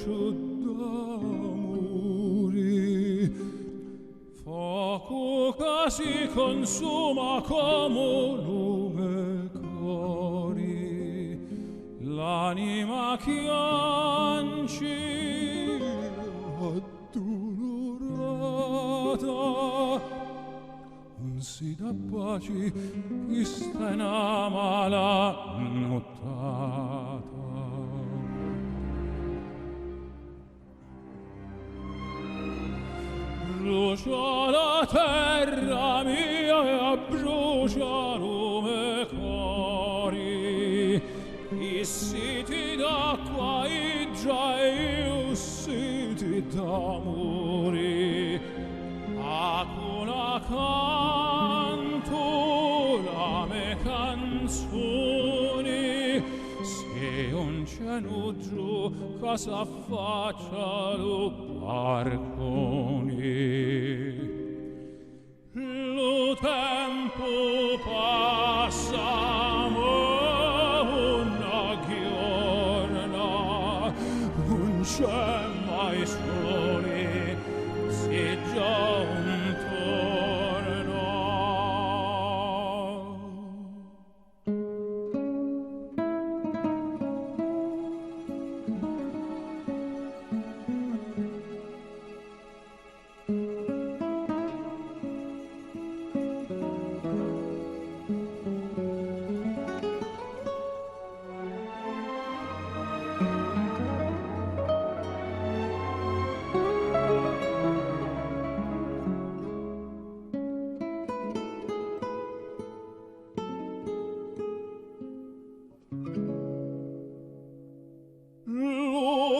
luce d'amori, fuoco che si consuma come lume cori, l'anima che anci addolorata, un si da pace che sta in amala nottata. Brucia la terra mia e brucia lume cori, i siti d'acqua i già e i siti d'amori, acuna canto la me canzoni, se un cenuggio che s'affaccia lo barconi. Lo tempo passa una giorna, non c'è mai sole, se già un torno.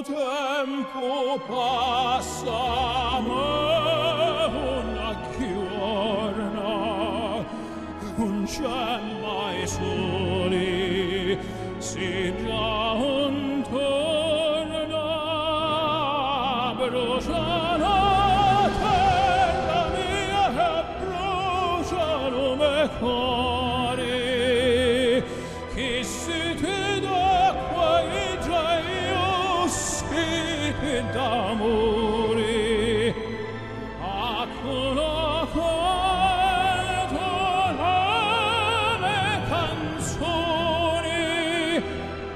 Tempo passa una giorna, non c'è mai soli, se già un torna, brucia la terra mia e brucia lume cori, che si ti d'acqua e già io siti d'amori, acuna canto la me canzoni,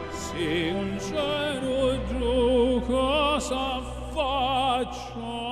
se un cielo giuca s'affaccia